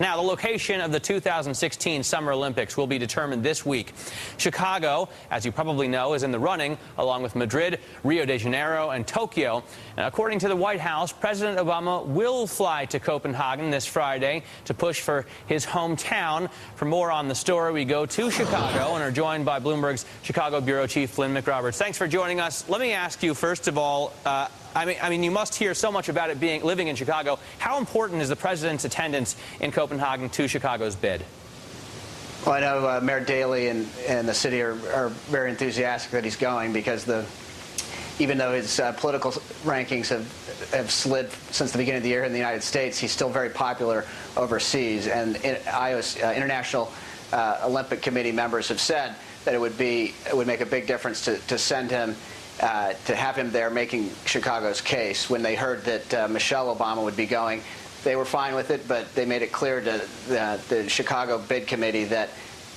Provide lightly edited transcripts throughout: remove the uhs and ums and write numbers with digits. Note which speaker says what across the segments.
Speaker 1: Now, the location of the 2016 Summer Olympics will be determined this week. Chicago, as you probably know, is in the running, along with Madrid, Rio de Janeiro, and Tokyo. And according to the White House, President Obama will fly to Copenhagen this Friday to push for his hometown. For more on the story, we go to Chicago and are joined by Bloomberg's Chicago Bureau Chief Flynn McRoberts. Thanks for joining us. Let me ask you, first of all, I mean, you must hear so much about it living in Chicago. How important is the president's attendance in Copenhagen to Chicago's bid?
Speaker 2: Well, I know Mayor Daley and the city are very enthusiastic that he's going because even though his political rankings have slid since the beginning of the year in the United States, he's still very popular overseas. And International Olympic Committee members have said that it would make a big difference to send him. To have him there making Chicago's case. When they heard that Michelle Obama would be going, they were fine with it, but they made it clear to the Chicago bid committee that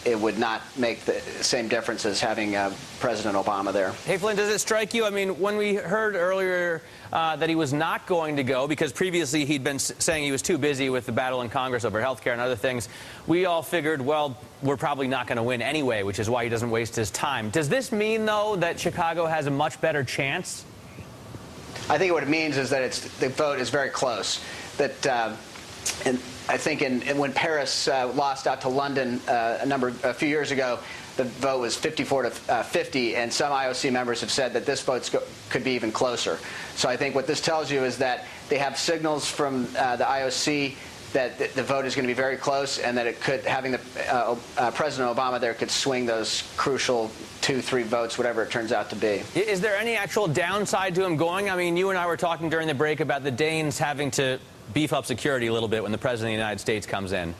Speaker 2: it would not make the same difference as having President Obama there.
Speaker 1: Hey, Flynn, does it strike you? I mean, when we heard earlier that he was not going to go, because previously he'd been saying he was too busy with the battle in Congress over health care and other things, we all figured, well, we're probably not going to win anyway, which is why he doesn't waste his time. Does this mean, though, that Chicago has a much better chance?
Speaker 2: I think what it means is that the vote is very close. And I think when Paris lost out to London a few years ago, the vote was 54 to 50, and some IOC members have said that this vote could be even closer. So I think what this tells you is that they have signals from the IOC that the vote is going to be very close, and that having President Obama there could swing those crucial 2-3 votes, whatever it turns out to be.
Speaker 1: Is there any actual downside to him going? I mean, you and I were talking during the break about the Danes having to beef up security a little bit when the President of the United States comes in.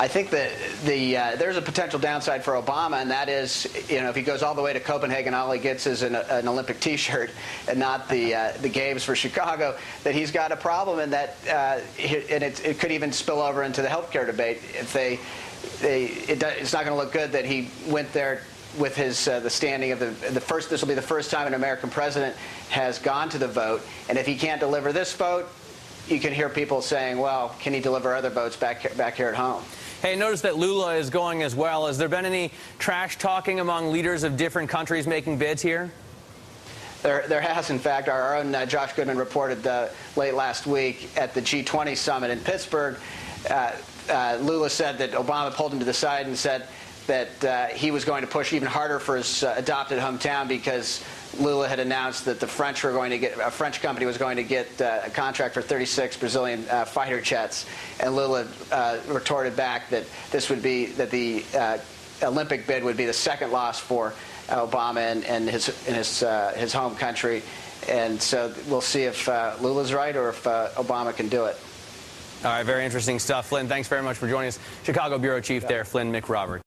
Speaker 2: I think that there's a potential downside for Obama, and that is, if he goes all the way to Copenhagen, all he gets is an Olympic T-shirt and not the games for Chicago, that he's got a problem, and that and it could even spill over into the healthcare debate. If it's not going to look good that he went there with the standing of the first. This will be the first time an American president has gone to the vote, and if he can't deliver this vote, you can hear people saying, well, can he deliver other votes back here at home?
Speaker 1: Hey, notice that Lula is going as well. Has there been any trash talking among leaders of different countries making bids here?
Speaker 2: There has, in fact. Our own Josh Goodman reported late last week at the G20 summit in Pittsburgh. Lula said that Obama pulled him to the side and said that he was going to push even harder for his adopted hometown because Lula had announced that a French company was going to get a contract for 36 Brazilian fighter jets, and Lula retorted back that the Olympic bid would be the second loss for Obama and his home country, and so we'll see if Lula's right or if Obama can do it.
Speaker 1: All right, very interesting stuff, Flynn. Thanks very much for joining us. Chicago Bureau Chief there, Flynn McRoberts.